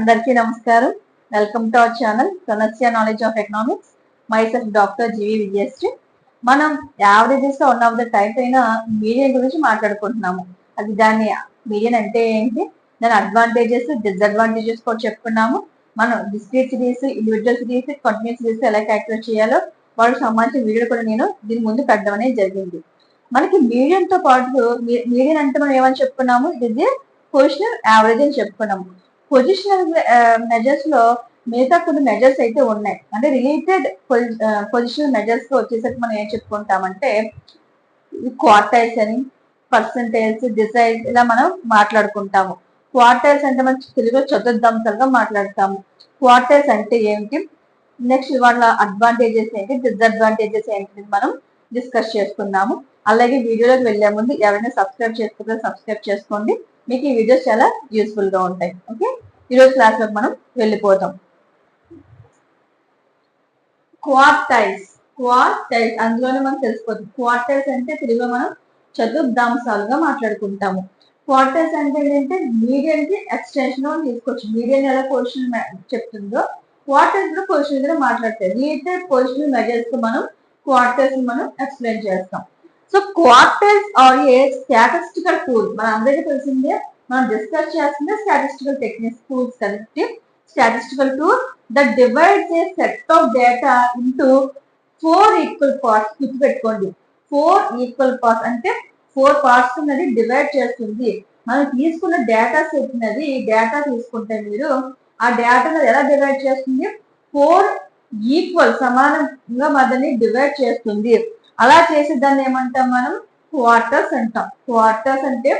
అందరికీ నమస్కారం. Welcome to our channel సనస్య knowledge of economics. Myself doctor G V Vijayasri. మనం యావరేజెస్ లో వన్ ఆఫ్ ద టైప్ అయిన మీడియన్ గురించి మాట్లాడుకుంటున్నాము. అది దాని మీడియన్ అంటే ఏంటి, దాని అడ్వాంటేజెస్ డిసడ్వాంటేజెస్ కూడా చెప్పుకున్నాము. మనం discrete series, individual series, continuous series ఎలా క్యాల్కులేట్ చేయాలో వాళ్ళకి సంబంధించిన వీడియో కూడా నేను దీని ముందు పెట్టడం అనేది జరిగింది. మనకి మీడియన్ తో పాటు మీడియన్ అంటే మనం ఏమని చెప్పుకున్నాము, ఇది పొజిషనల్ యావరేజ్ అని చెప్పుకున్నాము. పొజిషనల్ మెజర్స్ లో మిగతా కొన్ని మెజర్స్ అయితే ఉన్నాయి. అంటే రిలేటెడ్ పొజిషనల్ మెజర్స్ తో వచ్చేసరికి మనం ఏం చెప్పుకుంటామంటే క్వార్టైల్స్ అని, పర్సంటైల్స్, డిసైజ్ ఇలా మనం మాట్లాడుకుంటాము. క్వార్టైల్స్ అంటే మనం తెలుగులో చతుర్థాంశాలుగా మాట్లాడతాము. క్వార్టైల్స్ అంటే ఏమిటి, నెక్స్ట్ వాళ్ళ అడ్వాంటేజెస్ ఏంటి, డిసడ్వాంటేజెస్ ఏంటి మనం డిస్కస్ చేసుకున్నాము. అలాగే వీడియోలోకి వెళ్లే ముందు ఎవరైనా సబ్స్క్రైబ్ చేసుకుంటే సబ్స్క్రైబ్ చేసుకోండి. మీకు ఈ వీడియోస్ చాలా యూస్ఫుల్ గా ఉంటాయి. ఓకే, ఈరోజు క్లాస్ లోకి మనం వెళ్ళిపోతాం. క్వార్టైల్స్ అందులోనే మనం తెలుసుకోవచ్చు. క్వార్టైల్స్ అంటే తెలుగులో మనం చతుర్థాంశాలుగా మాట్లాడుకుంటాము. క్వార్టైల్స్ అంటే ఏంటంటే మీడియన్ కి ఎక్స్టెన్షన్ తీసుకోవచ్చు. మీడియన్ ఎలా పొజిషన్ చెప్తుందో క్వార్టైల్స్ కూడా పొజిషన్ మీద మాట్లాడతాయి. రిలేటెడ్ పొజిషనల్ మెజర్స్ తో మనం క్వార్టైల్స్ మనం ఎక్స్ప్లెయిన్ చేస్తాం. So quartiles are a statistical tool. మన అందరికీ తెలిసిందే, మనం డిస్కస్ చేస్తుందే స్టాటిస్టికల్ టెక్నిక్స్ టూల్స్ కాబట్టి statistical tool that divides a set of data into 4 equal parts. గుర్తుపెట్టుకోండి, 4 equal parts అంటే 4 parts అనేది డివైడ్ చేస్తుంది. మనం తీసుకున్న డేటా సెట్ అనేది డేటా తీసుకుంటే మీరు ఆ డేటాను ఎలా డివైడ్ చేస్తుంది, 4 ఈక్వల్ సమానంగా మధ్యని డివైడ్ చేస్తుంది. అలా చేసి దాన్ని ఏమంటాం మనం, క్వార్టర్స్ అంటాం. క్వార్టర్స్ అంటే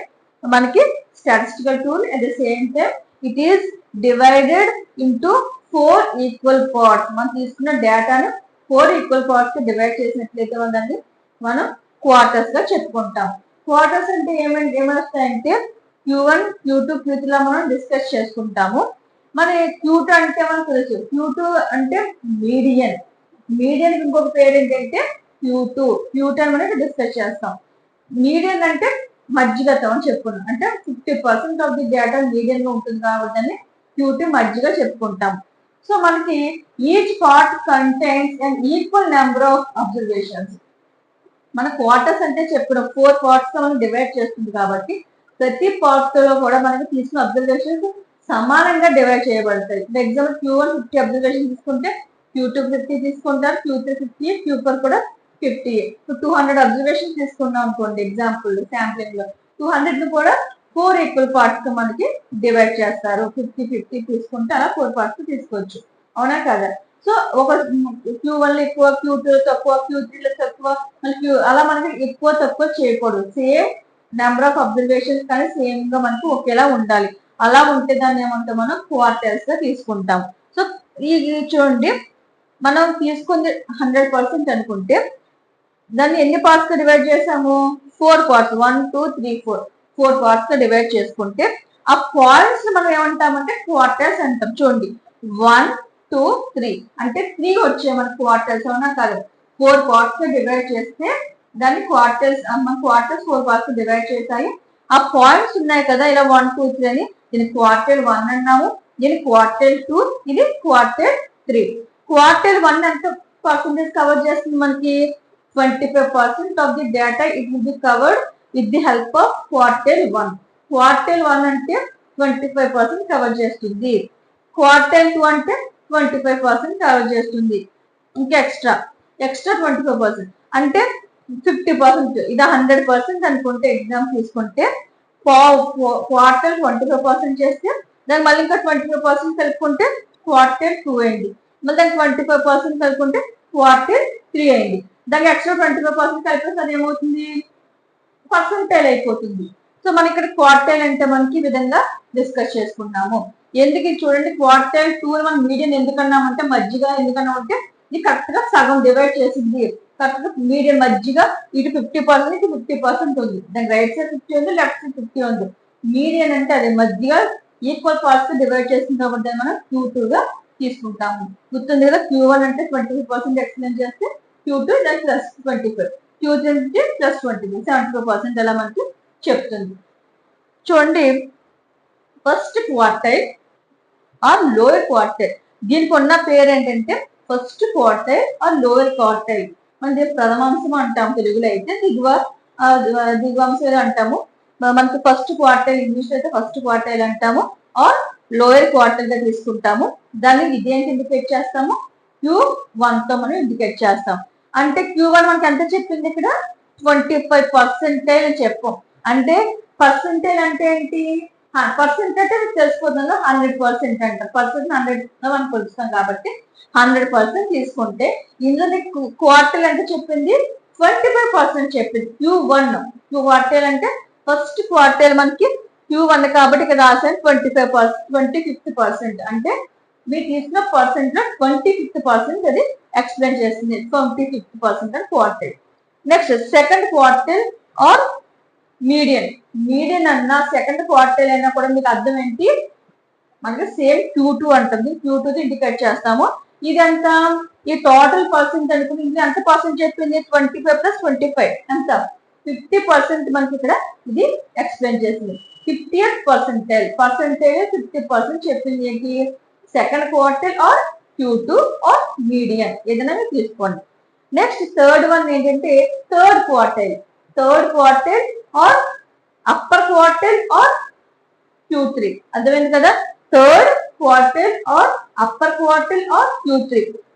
మనకి statistical tool. At the same time it is divided into 4 equal parts. మనం తీసుకున్న డేటాను 4 ఈక్వల్ పార్ట్స్ కి డివైడ్ చేసినట్లయితే దాన్ని మనం క్వార్టర్స్ గా చెప్పుకుంటాం. క్వార్టర్స్ అంటే ఏమొస్తాయంటే Q1, Q2, Q3 లా మనం డిస్కస్ చేసుకుంటాము. మన Q2 అంటే మనకు తెలుసు, Q2 అంటే మీడియన్. మీడియన్ ఇంకొక పేరు ఏంటంటే Q2 అని మనం డిస్కస్ చేస్తాం. మీడియన్ అంటే మధ్యగతం అని చెప్పుకున్నాం. అంటే 50% ఆఫ్ ది డేటా మీడియన్ గా ఉంటుంది కాబట్టి Q2 మధ్యగా చెప్పుకుంటాం. సో మనకి each part contains and equal number of observations. మన క్వార్టర్స్ అంటే చెప్పడం 4 పార్ట్స్ గా మనం డివైడ్ చేస్తుంది కాబట్టి ప్రతి పార్ట్ లో కూడా మనకి తీసుకున్న అబ్జర్వేషన్స్ సమానంగా డివైడ్ చేయబడతాయి. ఫర్ ఎగ్జాంపుల్ Q1 50 అబ్జర్వేషన్ తీసుకుంటే Q2 50 తీసుకుంటారు, Q3 50, Q4 కూడా 50. 200 అబ్జర్వేషన్ తీసుకున్నాం అనుకోండి, ఎగ్జాంపుల్ శాంప్లింగ్ లో 200 ను కూడా 4 ఈక్వల్ పార్ట్స్ తో మనకి డివైడ్ చేస్తారు. 50-50 తీసుకుంటే అలా 4 పార్ట్స్ తీసుకోవచ్చు. అవునా కదా? సో ఒక Q1 లో ఎక్కువ, Q2 లో తక్కువ, Q3 లో తక్కువ, అలా మనకి ఎక్కువ తక్కువ చేయకూడదు. సేమ్ నెంబర్ ఆఫ్ అబ్జర్వేషన్స్ కానీ సేమ్ గా మనకి ఒకేలా ఉండాలి. అలా ఉంటే దాన్ని ఏమంటాం మనం, క్వార్టైల్స్ గా తీసుకుంటాం. సో ఇది చూడండి, మనం తీసుకుంది 100% అనుకుంటే దాన్ని ఎన్ని పార్ట్స్ గా డివైడ్ చేసాము, 4 పార్ట్స్, 1, 2, 3, 4 పార్ట్స్ గా డివైడ్ చేసుకుంటే ఆ పాయింట్స్ మనం ఏమంటామంటే క్వార్టర్స్ అంటాం. చూడండి 1, 2, 3 అంటే 3 వచ్చాయి మన క్వార్టర్స్. అవునా కాదు? 4 పార్ట్స్ గా డివైడ్ చేస్తే దాన్ని క్వార్టర్స్, మన క్వార్టర్స్ 4 పార్ట్స్ గా డివైడ్ చేశాయి. ఆ పాయింట్స్ ఉన్నాయి కదా, ఇలా 1, 2, 3 అని, దీన్ని క్వార్టర్ 1 అన్నాము, దీన్ని క్వార్టర్ 2, ఇది క్వార్టర్ 3. క్వార్టర్ 1 ఎంత పర్సెంటేజ్ కవర్ చేస్తుంది మనకి, 25% of the data it will be covered with the help of quarter 1. Quarter 1 అంటే 25% కవర్ చేస్తుంది. క్వార్టర్ 2 అంటే 25% కవర్ చేస్తుంది. ఇంకా ఎక్స్ట్రా 25% అంటే 50%. ఇది 100% అనుకుంటే ఎగ్జామ్ తీసుకుంటే క్వార్టర్ 25% చేస్తే దానికి మళ్ళీ ఇంకా 25% కలుపుకుంటే క్వార్టర్ 2 అయింది. మళ్ళీ దానికి 25% కలుపుకుంటే క్వార్టర్ 3 అయింది. దానికి ఎక్స్ట్రా 25% కలిపేసరి ఏమవుతుంది, పర్సెంటైల్ అయిపోతుంది. సో మన ఇక్కడ క్వార్టైల్ అంటే మనకి ఈ విధంగా డిస్కస్ చేసుకున్నాము. ఎందుకు చూడండి, క్వార్టైల్ 2 మనం మీడియన్ ఎందుకన్నామంటే మధ్యగా ఎందుకన్నామంటే ఇది కరెక్ట్ గా సగం డివైడ్ చేసింది. కరెక్ట్ గా మీడియం మధ్యగా ఇటు 50%, ఇటు 50% ఉంది. దాని రైట్ సైడ్ 50 ఉంది, లెఫ్ట్ సైడ్ 50 ఉంది. మీడియన్ అంటే అది మధ్యగా ఈక్వల్ పార్ట్స్ డివైడ్ చేసింది కాబట్టి మనం Q2 గా తీసుకుంటాము. గుర్తుంది కదా, Q1 అంటే 25% ఎక్స్ప్లెయిన్ చేస్తే Q2 దానికి ప్లస్ 25, Q3 అంటే ప్లస్ 25, 75% అలా మనకి చెప్తుంది. చూడండి, first quartile are lower quartile. దీనికి ఉన్న పేరు ఏంటంటే first quartile are lower quartile. మనకి ప్రథమాంశం అంటాం తెలుగులో అయితే, దిగ్వాంశం అంటాము. మనకి ఫస్ట్ క్వార్టైల్ ఇంగ్లీష్ అయితే ఫస్ట్ క్వార్టైల్ అంటాము, ఆర్ లోయర్ క్వార్టైల్ గా తీసుకుంటాము. దాన్ని ఇదేంటి ఇండికేట్ చేస్తాము, Q1 తో మనం ఇండికేట్ చేస్తాం. అంటే Q1 మనకి ఎంత చెప్పింది ఇక్కడ, 25% చెప్పాం. అంటే పర్సెంటేజ్ అంటే ఏంటి, పర్సెంటేజ్ తెలిసిపోతుందో 100% అంటారు. పర్సెంట్ 100 మనం కొలుస్తాం కాబట్టి 100% తీసుకుంటే, ఇందులో నీకు క్వార్టర్ అంటే చెప్పింది 25% చెప్పింది. Q1 క్వార్టర్ అంటే ఫస్ట్ క్వార్టర్ మనకి Q1 కాబట్టి ఇక్కడ రాసాను 25% అంటే మీరు తీసుకున్న పర్సెంట్ లో 25% అది ఎక్స్ప్లెయిన్ చేస్తుంది. 25% అని quarter. Next second quarter are median. Median అన్నా సెకండ్ క్వార్టర్ అయినా కూడా మీకు అర్థం ఏంటి, మనకి సేమ్ Q2 అంటుంది. Q2 ఇండికేట్ చేస్తాము. ఇదంతా ఈ టోటల్ పర్సెంట్ అనుకుని ఇది ఎంత పర్సెంట్ చెప్పింది, 25 + 25 ఎంత 50% మనకి ఇక్కడ ఇది ఎక్స్ప్లెయిన్ చేసింది. 50th పర్సెంటేజ్ 50% చెప్పింది ఏంటి, second quarter or Q2 or median ఏదైనా మీరు తీసుకోండి. నెక్స్ట్ థర్డ్ వన్ ఏంటంటే third quarter or upper quarter or Q3. అర్థమైంది కదా, third quarter or upper quarter or Q3.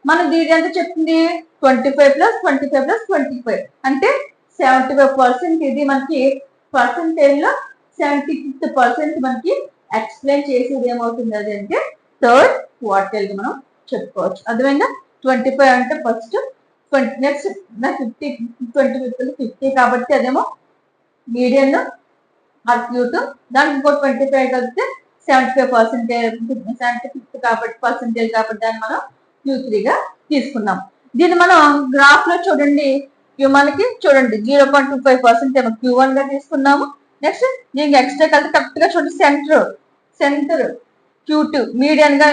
మన దీని ఎంత చెప్తుంది, 25 + 25 + 25 అంటే 75%. ఇది మనకి పర్సెంటేజ్ లో 75% మనకి ఎక్స్ప్లెయిన్ చేసేది ఏమవుతుంది అది అంటే థర్డ్ క్వార్టర్ మనం చెప్పుకోవచ్చు. అర్థమైందా, 25 అంటే ఫస్ట్, నెక్స్ట్ 50 25 50 కాబట్టి అదేమో మీడియన్ ఆర్ Q2, దానికి ఇంకో 25 కలిపితే 75% కాబట్టి పర్సెంటేజ్ కాబట్టి దాన్ని మనం Q3 గా తీసుకున్నాం. దీన్ని మనం గ్రాఫ్ లో చూడండి, మనకి చూడండి 0.25% ఏమో Q1 గా తీసుకున్నాము. నెక్స్ట్ దీనికి ఎక్స్ట్రా కలిపి కరెక్ట్ గా చూడండి, సెంటర్ Q2 మీడియన్ గా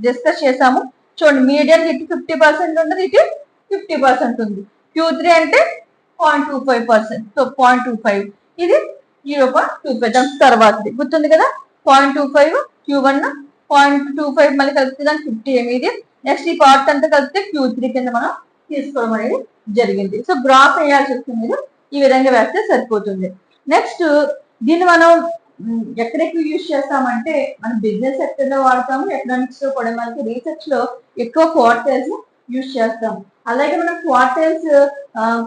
డిస్కస్ చేసాము. చూడండి మీడియన్ ఇటు 50% ఉన్నది, ఇటు 50% ఉంది. Q3 అంటే 0.25%, సో 0.25 ఇది 0.25 దాని తర్వాత గుర్తుంది కదా, 0.25 Q1 0.25 మళ్ళీ కలిపితే దానికి 50 అనేది. నెక్స్ట్ ఈ పార్ట్ అంతా కలిపితే Q3 కింద మనం తీసుకోవడం అనేది జరిగింది. సో గ్రాఫ్ వేయాల్సి వస్తుంది, మీరు ఈ విధంగా వేస్తే సరిపోతుంది. నెక్స్ట్ దీన్ని మనం ఎక్కడెక్కడ యూజ్ చేస్తామంటే మనం బిజినెస్ సెక్టర్ లో వాడతాము, ఎకనామిక్స్ లో కూడా మనకి రీసెర్చ్ లో ఎక్కువ క్వార్టర్స్ యూజ్ చేస్తాం. అలాగే మనం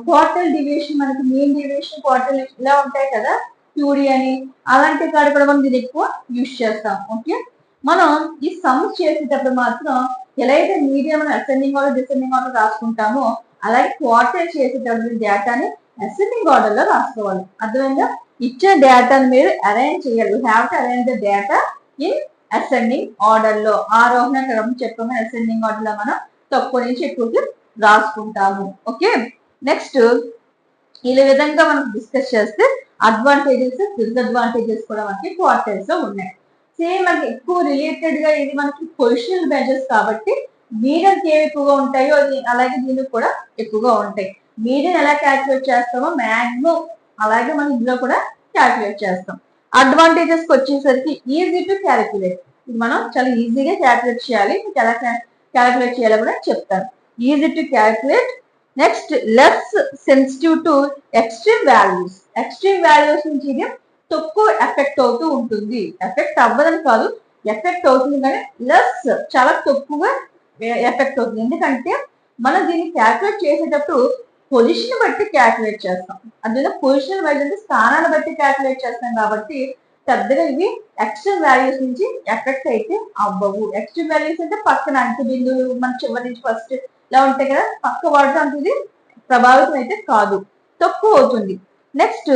క్వార్టర్ డివియేషన్, మనకి మీన్ డివియేషన్ క్వార్టర్ ఇలా ఉంటాయి కదా, QD అని, అలాంటి కాడ కూడా మనం దీన్ని ఎక్కువ యూజ్ చేస్తాం. ఓకే, మనం ఈ సమ్స్ చేసేటప్పుడు మాత్రం ఎలా అయితే medium ascending order descending order రాసుకుంటామో, అలాగే క్వార్టర్ చేసేటప్పుడు డేటాని అసెండింగ్ ఆర్డర్ లో రాసుకోవాలి. అర్థమైందా, ఇచ్చిన డేటాను మీరు అరేంజ్ చేయాలి. You have to arrange the data in ascending order లో. ఆరోహణ క్రమం చెప్పమని అసెండింగ్ ఆర్డర్ లో మనం తక్కువ నుంచి ఎక్కువకి రాసుకుంటాము. ఓకే, నెక్స్ట్ ఈ విధంగా మనం డిస్కస్ చేస్తే అడ్వాంటేజెస్ డిసడ్వాంటేజెస్ కూడా మనకి క్వార్టర్స్ లో ఉన్నాయి. సేమ్ మనకి ఎక్కువ రిలేటెడ్ గా ఇది మనకి పొజిషనల్ మెజర్స్ కాబట్టి మీడియన్ ఏవి ఎక్కువగా ఉంటాయో అది అలాగే దీనికి కూడా ఎక్కువగా ఉంటాయి. మీడియన్ ఎలా క్యాల్కులేట్ చేస్తామో మ్యాక్సిమం అలాగే మనం ఇందులో కూడా క్యాల్కులేట్ చేస్తాం. అడ్వాంటేజెస్ కి వచ్చేసరికి ఈజీ టు క్యాల్కులేట్, ఇది మనం చాలా ఈజీగా క్యాల్కులేట్ చేయాలి. మీకు ఎలా క్యాల్కులేట్ చేయాలో కూడా చెప్తాను. Easy to calculate. Next less sensitive to extreme values నుంచి ఇది తక్కువ ఎఫెక్ట్ అవుతూ ఉంటుంది. ఎఫెక్ట్ అవ్వదని కాదు, ఎఫెక్ట్ అవుతుంది కానీ లెస్ చాలా తక్కువ ఎఫెక్ట్ అవుతుంది. ఎందుకంటే మనం దీన్ని క్యాల్కులేట్ చేసేటప్పుడు పొజిషన్ బట్టి క్యాల్కులేట్ చేస్తాం. అందులో పొజిషన్ వైజ్ అంటే స్థానాన్ని బట్టి క్యాల్కులేట్ చేస్తాం కాబట్టి పెద్దగా ఇవి ఎక్స్ట్రీమ్ వాల్యూస్ నుంచి ఎఫెక్ట్ అయితే అవ్వవు. ఎక్స్ట్రీమ్ వాల్యూస్ అంటే పక్కన అంటు బిందువులు మన చివరి నుంచి ఫస్ట్ ఇలా ఉంటాయి కదా, పక్క వాడటం ఇది ప్రభావితం అయితే కాదు, తక్కువ అవుతుంది. నెక్స్ట్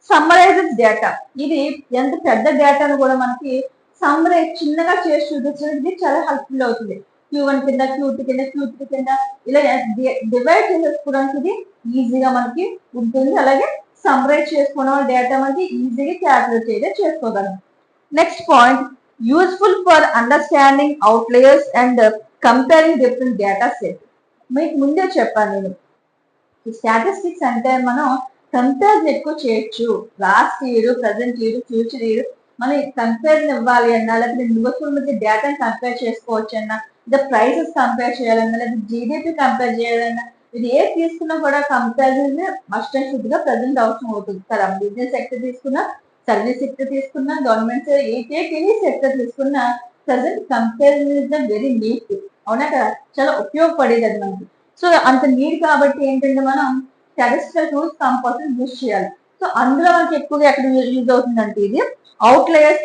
సమ్మరైజ్డ్ డేటా, ఇది ఎంత పెద్ద డేటాను కూడా మనకి సమ్మరైజ్ చిన్నగా చేసి చూపించడానికి చాలా హెల్ప్ఫుల్ అవుతుంది. Q1 కింద, Q2 కింద, Q3 కింద ఇలా డివైడ్ చేసేసుకోవడానికి ఇది ఈజీగా మనకి ఉంటుంది. అలాగే సమ్మరైజ్ చేసుకోవడం వల్ల డేటా మనకి ఈజీగా క్యాల్కులేట్ అయితే చేసుకోగలం. Next point, useful for understanding outliers and comparing different data set. మీకు ముందే చెప్పాను నేను, స్టాటిస్టిక్స్ అంటే మనం కంపేర్ ఎక్కువ చేయొచ్చు. Last year, present year, future year మన కంపేర్ ఇవ్వాలి అన్నా, లేకపోతే రెండు వస్తువుల మధ్య డేటాను కంపేర్ చేసుకోవచ్చు అన్నా, లేదా ప్రైసెస్ కంపేర్ చేయాలన్నా, లేదా జీడిపి కంపేర్ చేయాలన్నా, ఇది ఏది తీసుకున్నా కూడా కంపారిజన్ మస్ట్ అండ్ షుడ్ గా ప్రజెంట్ అవసరం అవుతుంది కదా. బిజినెస్ సెక్టర్ తీసుకున్నా, సర్వీస్ సెక్టర్ తీసుకున్నా, గవర్నమెంట్ ఎనీ సెక్టర్ తీసుకున్నా present comparison is the very need. అవునా కదా, చాలా ఉపయోగపడేది అది మనకి. సో అంత నీడ్ కాబట్టి ఏంటంటే మనం స్టాటిస్టికల్ టూల్స్ కంపల్సరీ యూజ్ చేయాలి. సో అందులో మనకి ఎక్కువగా ఎక్కడ యూజ్ అవుతుందంటే ఇది అవుట్లయర్స్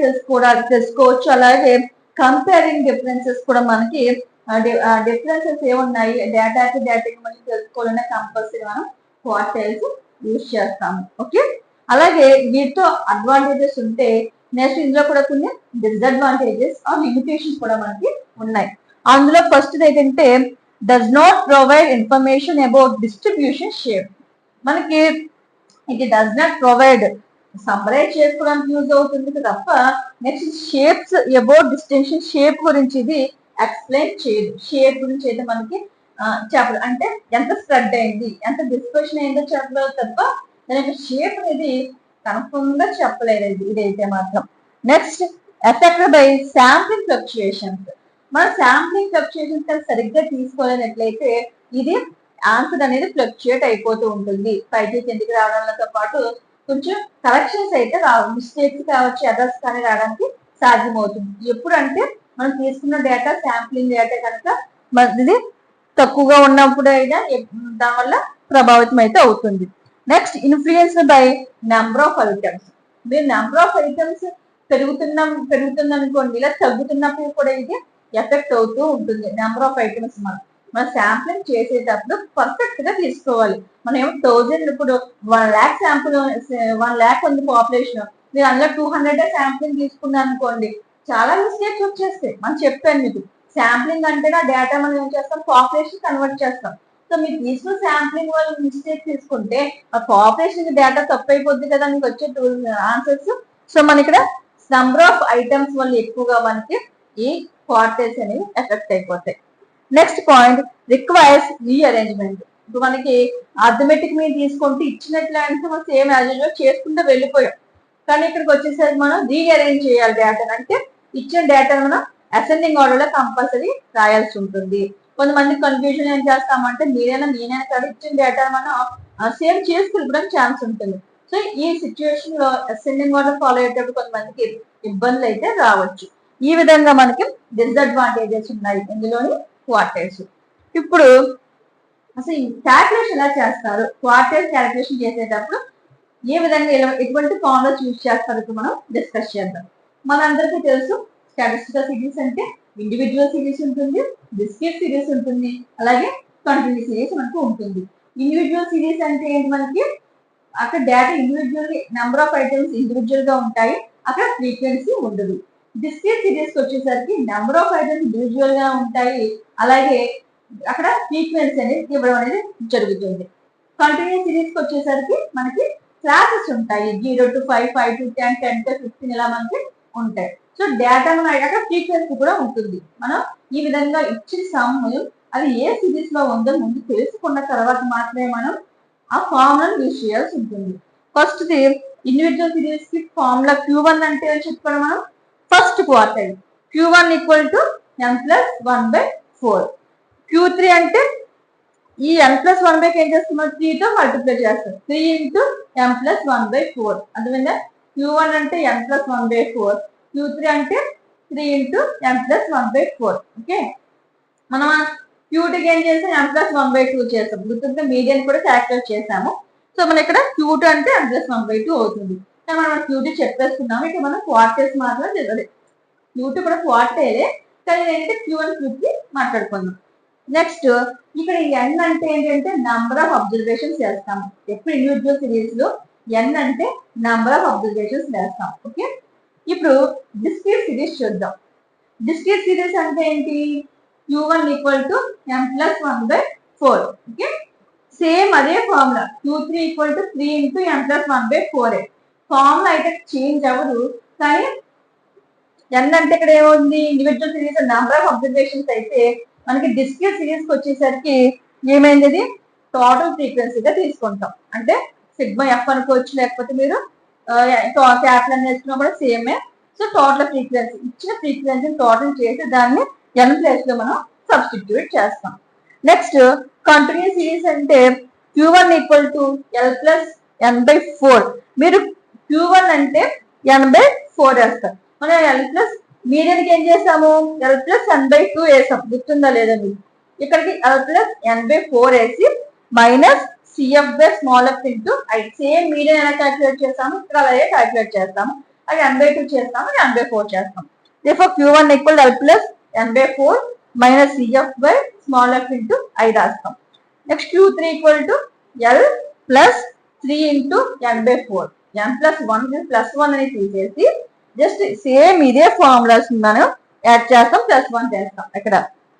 తెలుసుకోవచ్చు. అలాగే కంపేరింగ్ డిఫరెన్సెస్ కూడా మనకి డిఫరెన్సెస్ ఏమున్నాయి డేటాకి మనకి తెలుసుకోవాలన్నా కంపల్సరీ మనం క్వార్టైల్స్ యూజ్ చేస్తాము. ఓకే, అలాగే వీటితో అడ్వాంటేజెస్ ఉంటే నెక్స్ట్ ఇందులో కూడా కొన్ని డిసడ్వాంటేజెస్ ఆర్ లిమిటేషన్స్ కూడా మనకి ఉన్నాయి. అందులో ఫస్ట్ ఏంటంటే does not provide information about distribution shape. మనకి ఇది డస్ నాట్ ప్రొవైడ్ సమ్మరైజ్ చేసుకోవడానికి యూజ్ అవుతుంది తప్ప next shapes about distinction shape గురించి ఇది ఎక్స్ప్లెయిన్ చేయదు. షేప్ గురించి అయితే మనకి చెప్పదు, అంటే ఎంత స్ప్రెడ్ అయింది, ఎంత డిస్కషన్ అయిందో చెప్పలేదు తప్ప దాని షేప్ అనేది కన్ఫర్మ్ గా చెప్పలేదు ఇదైతే మాత్రం. Next affected by sampling fluctuations. మన శాంప్లింగ్ ఫ్లక్చుయేషన్స్ సరిగ్గా తీసుకోలేనట్లయితే ఇది ఆన్సర్ అనేది ఫ్లక్చుయేట్ అయిపోతూ ఉంటుంది. పైకి కిందికి రావడంతో పాటు కొంచెం కరెక్షన్స్ అయితే మిస్టేక్స్ కావచ్చు, ఎర్రర్స్ కానీ రావడానికి సాధ్యమవుతుంది. ఎప్పుడు అంటే మనం తీసుకున్న డేటా శాంప్లింగ్ డేటా కనుక ఇది తక్కువగా ఉన్నప్పుడు అయినా దానివల్ల ప్రభావితం అయితే అవుతుంది. Next influence by number of items. మీరు నెంబర్ ఆఫ్ ఐటమ్స్ పెరుగుతుందనుకోండి, ఇలా తగ్గుతున్నప్పుడు కూడా ఇది ఎఫెక్ట్ అవుతూ ఉంటుంది. నెంబర్ ఆఫ్ ఐటమ్స్ మనం శాంప్లింగ్ చేసేటప్పుడు పర్ఫెక్ట్ గా తీసుకోవాలి. మనం ఏమో 1000 ఇప్పుడు 1 lakh శాంపుల్ 1 lakh ఉంది పాపులేషన్, మీరు అందులో 200 శాంప్లింగ్ తీసుకున్నారు అనుకోండి, చాలా మిస్టేక్స్ వచ్చేస్తాయి. మనం చెప్పాను మీకు శాంప్లింగ్ అంటే ఆ డేటా మనం ఏం చేస్తాం, పాపులేషన్ కన్వర్ట్ చేస్తాం. సో మీరు తీసుకున్న శాంప్లింగ్ వాళ్ళు మిస్టేక్ తీసుకుంటే ఆ పాపులేషన్ డేటా తప్పు అయిపోద్ది కదా మీకు వచ్చే ఆన్సర్స్. సో మన ఇక్కడ నెంబర్ ఆఫ్ ఐటమ్స్ వల్ల ఎక్కువగా మనకి ఈ క్వార్టైల్స్ అనేవి ఎఫెక్ట్ అయిపోతాయి. Next point requires rearrangement. ఇప్పుడు మనకి అర్థమెటిక్ మీద తీసుకుంటే ఇచ్చినట్లు అంటే మనం సేమ్ యాజ్ చేసుకుంటూ వెళ్ళిపోయాం, కానీ ఇక్కడికి వచ్చేసరికి మనం రీఅరేంజ్ చేయాలి డేటా. అంటే ఇచ్చిన డేటా మనం అసెండింగ్ ఆర్డర్ లో కంపల్సరీ రాయాల్సి ఉంటుంది. కొంతమంది కన్ఫ్యూజన్ ఏం చేస్తామంటే నేనైనా కాదు ఇచ్చిన డేటా మనం సేమ్ చేసుకుని ఛాన్స్ ఉంటుంది. సో ఈ సిచ్యువేషన్ లో అసెండింగ్ ఆర్డర్ ఫాలో అయ్యేటప్పుడు కొంతమందికి ఇబ్బందులు అయితే రావచ్చు. ఈ విధంగా మనకి డిసడ్వాంటేజెస్ ఉన్నాయి ఇందులోని క్వార్టైల్స్. ఇప్పుడు అసలు క్యాల్కులేషన్ ఎలా చేస్తారు, క్వార్టైల్స్ క్యాల్కులేషన్ చేసేటప్పుడు ఏ విధంగా ఎటువంటి ఫార్ములాస్ యూజ్ చేస్తారు ఇప్పుడు మనం డిస్కస్ చేద్దాం. మనందరికీ తెలుసు స్టాటిస్టికల్ సిరీస్ అంటే ఇండివిజువల్ సిరీస్ ఉంటుంది, డిస్క్రీట్ సిరీస్ ఉంటుంది, అలాగే కంటిన్యూస్ సిరీస్ మనకు ఉంటుంది. ఇండివిజువల్ సిరీస్ అంటే ఏంటి, మనకి అక్కడ data individual number of items individual గా ఉంటాయి, అక్కడ ఫ్రీక్వెన్సీ ఉండదు. డిస్క్రీట్ సిరీస్ వచ్చేసరికి నెంబర్ ఆఫ్ ఐటమ్స్ ఇండివిజువల్ గా ఉంటాయి, అలాగే అక్కడ ఫ్రీక్వెన్సీ అనేది ఇవ్వడం అనేది జరుగుతుంది. కంటిన్యూస్ సిరీస్ వచ్చేసరికి మనకి క్లాసెస్ ఉంటాయి, 0 to 5, 5 to 10, 10 to 15 ఇలా మనకి ఉంటాయి. సో డేటా మనం అక్కడ ఫ్రీక్వెన్సీ కూడా ఉంటుంది. మనం ఈ విధంగా ఇచ్చిన సమ్ అది ఏ సిరీస్ లో ఉందో ముందు తెలుసుకున్న తర్వాత మాత్రమే మనం ఆ ఫార్ములాను యూజ్ చేయాల్సి ఉంటుంది. ఫస్ట్ ఇండివిజువల్ సిరీస్ కి ఫార్ములా Q1 అంటే అని చెప్పుకోవడం మనం first quartile. Q1 equal to n+1/4. Q3 అంటే ఈ n+1/4 ఏం చేస్తున్నాం, 3 తో మల్టిప్లై చేస్తాం, 3 into n+1/4. అందువల్ల Q1 అంటే n+1/4, Q3 అంటే 3 into n+1/4. ఓకే, మనం Q2కి ఏం చేసాం, n+1/2 చేస్తాం. గుర్తుంటే మీడియన్ కూడా క్యాల్కులేట్ చేసాము. సో మనం ఇక్కడ Q2 అంటే n+1/2 అవుతుంది. మనం Q2 చెప్పేస్తున్నాము, ఇక్కడ మనం క్వార్టైల్స్ మాత్రం తెలియదు. Q2 కూడా క్వార్టైలే, కానీ ఏంటంటే Q1 Q3 మాట్లాడుకుందాం. నెక్స్ట్ ఇక్కడ n అంటే ఏంటంటే నంబర్ ఆఫ్ అబ్జర్వేషన్స్ చేస్తాము. ఎప్పుడు ఇండివిజువల్ సిరీస్ లో n అంటే నంబర్ ఆఫ్ అబ్జర్వేషన్స్ చేస్తాం. ఓకే, ఇప్పుడు డిస్క్రీట్ సిరీస్ చూద్దాం. డిస్క్రీట్ సిరీస్ అంటే ఏంటి, Q1 equal to n+1/4. Okay, same అదే formula Q3 equal to 3 into n+1/4. Formula అయితే చేంజ్ అవ్వదు, కానీ n అంటే ఇక్కడ ఏముంది, individual series number of observations అయితే మనకి డిస్క్రీట్ సిరీస్ కి వచ్చేసరికి ఏమైంది, టోటల్ ఫ్రీక్వెన్సీగా తీసుకుంటాం. అంటే సిగ్మా ఎఫ్ అనుకోవచ్చు, లేకపోతే మీరు క్యాపిటల్ నేర్చుకున్నా కూడా సేమే. సో టోటల్ ఫ్రీక్వెన్సీ ఇచ్చిన ఫ్రీక్వెన్సీని టోటల్ చేసి దాన్ని n ప్లేస్ లో మనం సబ్స్టిట్యూట్ చేస్తాం. నెక్స్ట్ కంటిన్యూస్ సిరీస్ అంటే Q1 equal to L plus n/4. మీరు Q1 అంటే n/4 వేస్తారు. మనం L ప్లస్ మీడియన్కి ఏం చేసాము, L ప్లస్ n/2 వేసాం, గుర్తుందా లేదా మీకు? ఇక్కడికి L ప్లస్ n/4 వేసి minus CF by small f into I. Same median ఎలా క్యాల్కులేట్ చేస్తాము, ఇక్కడ అలాగే క్యాల్కులేట్ చేస్తాము. అది n/2 చేస్తాము, అది n/4 చేస్తాం. therefore Q1 equal L plus n/4 minus CF by small f into I రాస్తాం. Next Q3 equal to L plus 3 into n/4. n plus 1 plus 1 అని తీసేసి జస్ట్ సేమ్ ఇదే ఫార్ములాస్ మనం యాడ్ చేస్తాం, ప్లస్ 1 చేస్తాం. ఇక్కడ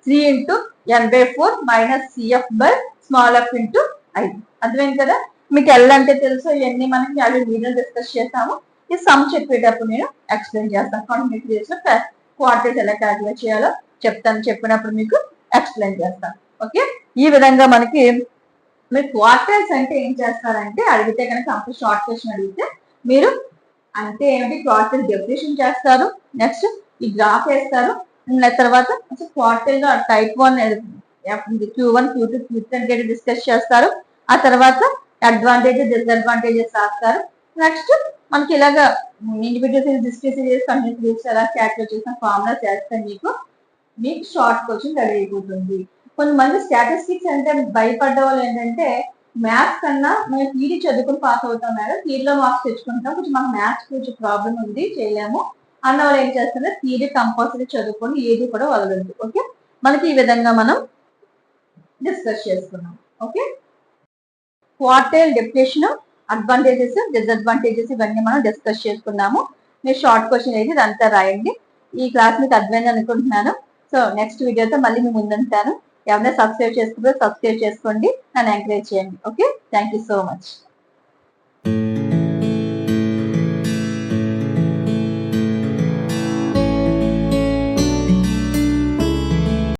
3 into n/4 minus CF by small f into I. అర్థమైంది కదా? మీకు L అంటే తెలుసు, ఇవన్నీ మనకి ఆల్రెడీ వీడియో డిస్కస్ చేస్తాము. ఈ సమ్ చెప్పేటప్పుడు నేను ఎక్స్ప్లెయిన్ చేస్తాను. కంటిన్యూస్ సిరీస్ లో క్వార్టర్స్ ఎలా క్యాల్కులేట్ చేయాలో చెప్తాను, చెప్పినప్పుడు మీకు ఎక్స్ప్లెయిన్ చేస్తాను. ఓకే, ఈ విధంగా మనకి మీరు క్వార్టర్స్ అంటే ఏం చేస్తారంటే అడిగితే కనుక అంత షార్ట్ క్వశ్చన్ అడిగితే మీరు అంటే ఏమిటి క్వార్టర్ డెఫినేషన్ చేస్తారు, నెక్స్ట్ ఈ గ్రాఫ్ వేస్తారు, తర్వాత క్వార్టర్ లో type 1 Q1 Q2 Q3 discuss చేస్తారు. ఆ తర్వాత అడ్వాంటేజెస్ డిసడ్వాంటేజెస్ రాస్తారు. నెక్స్ట్ మనకి ఇలాగా individual series, discrete series, continuous series ఎలా క్యాల్కులేట్ చేసిన ఫార్ములా చేస్తే మీకు షార్ట్ క్వశ్చన్ రెడీ అయిపోతుంది. కొంతమంది స్టాటిస్టిక్స్ అంటే భయపడ్డ వాళ్ళు ఏంటంటే మ్యాథ్స్ కన్నా మేము థియరీ చదువుకుని పాస్ అవుతాం మేడం, థియరీలో మార్క్స్ తెచ్చుకుంటాం, కొంచెం మాకు మ్యాథ్స్ కొంచెం ప్రాబ్లం ఉంది చేయలేము అన్న వాళ్ళు ఏం చేస్తారంటే థియరీ కంపల్సరీ చదువుకొని ఏది కూడా వదలదు. ఓకే, మనకి ఈ విధంగా మనం డిస్కస్ చేసుకున్నాం. Okay, quartile definition, advantages disadvantages ఇవన్నీ మనం డిస్కస్ చేసుకున్నాము. మీరు షార్ట్ క్వశ్చన్ అయితే ఇదంతా రాయండి. ఈ క్లాస్ మీకు అర్థమైంది అనుకుంటున్నాను. సో నెక్స్ట్ వీడియోతో మళ్ళీ మీ ముందుంటాను. ఎవరైనా సబ్స్క్రైబ్ చేసుకుంటే సబ్స్క్రైబ్ చేసుకోండి, నన్ను ఎంకరేజ్ చేయండి. Okay, thank you so much.